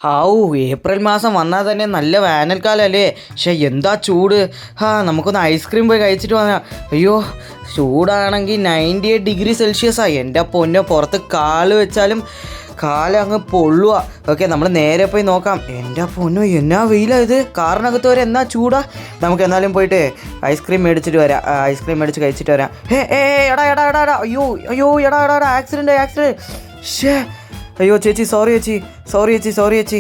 ഹാവൂ ഏപ്രിൽ മാസം വന്നാൽ തന്നെ നല്ല വേനൽക്കാലമല്ലേ. പക്ഷേ എന്താ ചൂട്. നമുക്കൊന്ന് ഐസ്ക്രീം പോയി കഴിച്ചിട്ട് വന്നാൽ. അയ്യോ ചൂടാണെങ്കിൽ 98 ഡിഗ്രി സെൽഷ്യസാണ്. എൻ്റെ പൊന്നോ, പുറത്ത് കാല് വെച്ചാലും കാലങ്ങ് പൊള്ളുക. ഓക്കെ, നമ്മൾ നേരെ പോയി നോക്കാം. എൻ്റെ പൊന്നോ, എന്നാ വെയിലാണ് ഇത്. കാറിനകത്ത് വരെ എന്നാ ചൂടാ. നമുക്ക് എന്നാലും പോയിട്ട് ഐസ്ക്രീം മേടിച്ചിട്ട് വരാം. ഐസ്ക്രീം മേടിച്ച് കഴിച്ചിട്ട് വരാം. എടാ എടാ എടാ എടാ അയ്യോ അയ്യോ എടാ എടാ എടാ ആക്സിഡൻറ്റ്. ഷേ അയ്യോ ചേച്ചി, സോറി ചേച്ചി.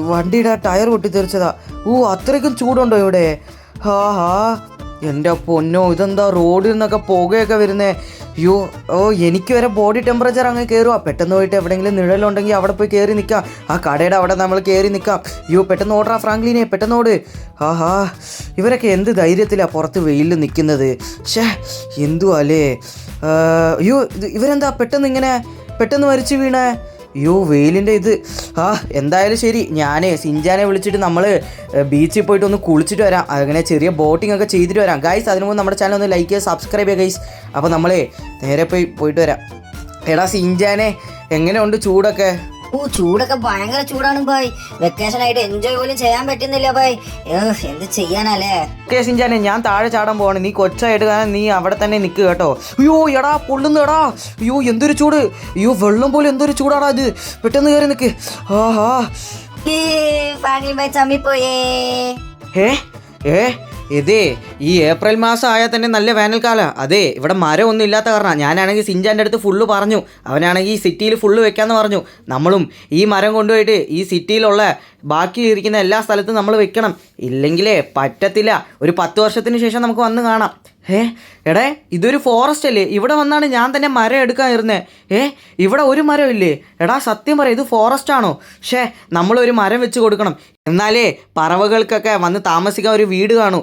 വണ്ടിയുടെ ടയർ പൊട്ടിത്തെറിച്ചതാ. അത്രയ്ക്കും ചൂടുണ്ടോ ഇവിടെ? എൻ്റെ പൊന്നോ, ഇതെന്താ റോഡിൽ നിന്നൊക്കെ പുകയൊക്കെ വരുന്നേ. എനിക്ക് വരെ ബോഡി ടെമ്പറേച്ചർ അങ്ങ് കയറുക. പെട്ടെന്ന് പോയിട്ട് എവിടെയെങ്കിലും നിഴലുണ്ടെങ്കിൽ അവിടെ പോയി കയറി നിൽക്കാം. ആ കടയുടെ അവിടെ നമ്മൾ കയറി നിൽക്കാം. പെട്ടെന്ന് ഓടാ ഫ്രാങ്ക്ലിനെ, പെട്ടെന്ന് ഓട്. ഇവരൊക്കെ എന്ത് ധൈര്യത്തിലാണ് പുറത്ത് വെയിലിൽ നിൽക്കുന്നത്. എന്തുവാ അല്ലേ. ഇവരെന്താ പെട്ടെന്ന് മരിച്ചു വീണേ. വെയിലിൻ്റെ ഇത്. എന്തായാലും ശരി, ഞാൻ സിഞ്ചാനെ വിളിച്ചിട്ട് നമ്മൾ ബീച്ചിൽ പോയിട്ട് ഒന്ന് കുളിച്ചിട്ട് വരാം. അങ്ങനെ ചെറിയ ബോട്ടിംഗ് ഒക്കെ ചെയ്തിട്ട് വരാം. ഗൈസ്, അതിനു മുമ്പ് നമ്മുടെ ചാനൽ ഒന്ന് ലൈക്ക് ചെയ്യുക, സബ്സ്ക്രൈബ് ചെയ്യുക ഗൈസ്. അപ്പോൾ നമ്മൾ നേരെ പോയിട്ട് വരാം. എടാ സിഞ്ചാനെ, എങ്ങനെയുണ്ട് ചൂടൊക്കെ? ചൂടൊക്കെ ഭയങ്കര ചൂടാണ് ഭായ്. വെക്കേഷൻ ആയിട്ട് എൻജോയ് പോലും ചെയ്യാൻ പറ്റുന്നില്ല ഭായ്. എന്ത് ചെയ്യാനല്ലേ. ഓക്കെ സിഞ്ചാനെ, ഞാൻ താഴെ ചാടാൻ പോവാണ്. നീ കൊച്ചായിട്ട് കാരണം നീ അവിടെ തന്നെ നിൽക്കുക കേട്ടോ. എടാ പൊള്ളുന്നു എടാ. എന്തൊരു ചൂട്. വെള്ളം പോലെ എന്തൊരു ചൂടാടാ ഇത്. പെട്ടെന്ന് കയറി നിൽക്ക്. ചമ്മിപ്പോയേ. ഇതേ ഈ ഏപ്രിൽ മാസം ആയാൽ തന്നെ നല്ല വേനൽക്കാലം. അതെ, ഇവിടെ മരം ഒന്നും ഇല്ലാത്ത കാരണം ഞാനാണെങ്കിൽ സിഞ്ചാൻ്റെ അടുത്ത് ഫുള്ള് പറഞ്ഞു. അവനാണെങ്കിൽ ഈ സിറ്റിയിൽ ഫുള്ള് വെക്കാമെന്ന് പറഞ്ഞു. നമ്മളും ഈ മരം കൊണ്ടുപോയിട്ട് ഈ സിറ്റിയിലുള്ള ബാക്കിയിരിക്കുന്ന എല്ലാ സ്ഥലത്തും നമ്മൾ വെക്കണം. ഇല്ലെങ്കിലേ പറ്റത്തില്ല. ഒരു 10 വർഷത്തിന് ശേഷം നമുക്ക് വന്ന് കാണാം. എടേ, ഇതൊരു ഫോറസ്റ്റ് അല്ലേ? ഇവിടെ വന്നാണ് ഞാൻ തന്നെ മരം എടുക്കാൻ ഇരുന്നേ. ഇവിടെ ഒരു മരം ഇല്ലേ? എടാ സത്യം പറയാം, ഇത് ഫോറസ്റ്റ് ആണോ? നമ്മളൊരു മരം വെച്ച് കൊടുക്കണം. എന്നാലേ പറവകൾക്കൊക്കെ വന്ന് താമസിക്കാൻ ഒരു വീട് കാണൂ.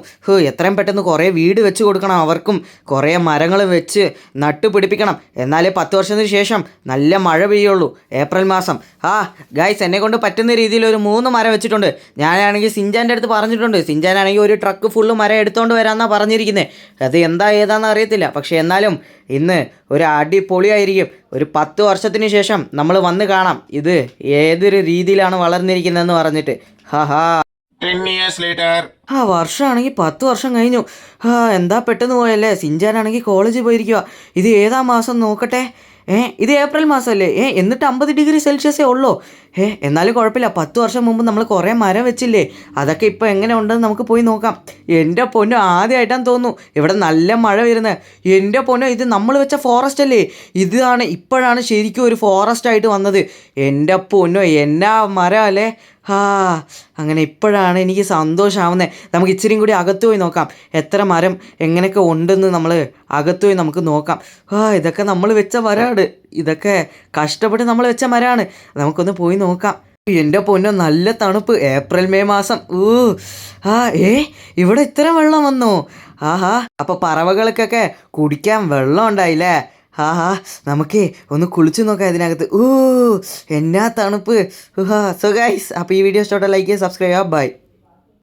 എത്രയും പെട്ടെന്ന് കുറേ വീട് വെച്ച് കൊടുക്കണം. അവർക്കും കുറേ മരങ്ങൾ വെച്ച് നട്ടുപിടിപ്പിക്കണം. എന്നാലേ 10 വർഷത്തിന് ശേഷം നല്ല മഴ പെയ്യുള്ളൂ. ഏപ്രിൽ മാസം. ഗൈസ്, എന്നെ കൊണ്ട് പറ്റുന്ന രീതിയിൽ ഒരു 3 മരം വെച്ചിട്ടുണ്ട്. ഞാനാണെങ്കിൽ സിഞ്ചാൻ്റെ അടുത്ത് പറഞ്ഞിട്ടുണ്ട്. സിഞ്ചാനാണെങ്കിൽ ഒരു ട്രക്ക് ഫുള്ള് മരം എടുത്തുകൊണ്ട് വരാമെന്നാണ് പറഞ്ഞിരിക്കുന്നത്. അത് എന്താ ഏതാണെന്ന് അറിയത്തില്ല. പക്ഷേ എന്നാലും ഇന്ന് ഒരു അടിപൊളിയായിരിക്കും. ഒരു 10 വർഷത്തിന് ശേഷം നമ്മൾ വന്ന് കാണാം ഇത് ഏതൊരു രീതിയിലാണ് വളർന്നിരിക്കുന്നതെന്ന് പറഞ്ഞിട്ട്. 10 years later. വർഷമാണെങ്കിൽ 10 വർഷം കഴിഞ്ഞു. എന്താ പെട്ടെന്ന് പോയല്ലേ. സിഞ്ചാനാണെങ്കിൽ കോളേജിൽ പോയിരിക്കുക. ഇത് ഏതാ മാസം നോക്കട്ടെ. ഇത് ഏപ്രിൽ മാസമല്ലേ? എന്നിട്ട് 50 ഡിഗ്രി സെൽഷ്യസേ ഉള്ളൂ. എന്നാലും കുഴപ്പമില്ല. 10 വർഷം മുമ്പ് നമ്മൾ കുറേ മരം വെച്ചില്ലേ, അതൊക്കെ ഇപ്പോൾ എങ്ങനെ ഉണ്ടെന്ന് നമുക്ക് പോയി നോക്കാം. എൻ്റെ പൊന്നോ, ആദ്യമായിട്ടാണ് തോന്നുന്നു ഇവിടെ നല്ല മഴ വരുന്നത്. എൻ്റെ പൊന്നോ, ഇത് നമ്മൾ വെച്ച ഫോറസ്റ്റ് അല്ലേ? ഇപ്പോഴാണ് ശരിക്കും ഒരു ഫോറസ്റ്റ് ആയിട്ട് വന്നത്. എൻ്റെ പൊന്നോ, എന്നാ മരം അല്ലേ. അങ്ങനെ ഇപ്പോഴാണ് എനിക്ക് സന്തോഷമാവുന്നത്. നമുക്ക് ഇച്ചിരിയും കൂടി അകത്ത് പോയി നോക്കാം. എത്ര മരം എങ്ങനെയൊക്കെ ഉണ്ടെന്ന് നമ്മൾ അകത്ത് പോയി നമുക്ക് നോക്കാം. ഇതൊക്കെ നമ്മൾ വെച്ച മരമാണ്. ഇതൊക്കെ കഷ്ടപ്പെട്ട് നമ്മൾ വെച്ച മരമാണ്. നമുക്കൊന്ന് പോയി നോക്കാം. എൻ്റെ പൊന്നോ, നല്ല തണുപ്പ്. ഏപ്രിൽ മെയ് മാസം. ഇവിടെ ഇത്ര വെള്ളം വന്നോ? അപ്പോൾ പറവകൾക്കൊക്കെ കുടിക്കാൻ വെള്ളം ഉണ്ടായില്ലേ? നമുക്ക് ഒന്ന് കുളിച്ച് നോക്കാം ഇതിനകത്ത്. എന്നാ തണുപ്പ്. സോ ഗൈസ്, അപ്പോൾ ഈ വീഡിയോ ഇഷ്ടപ്പെട്ട ലൈക്ക് ചെയ്യുക, സബ്സ്ക്രൈബ് ചെയ്യുക. ബൈ.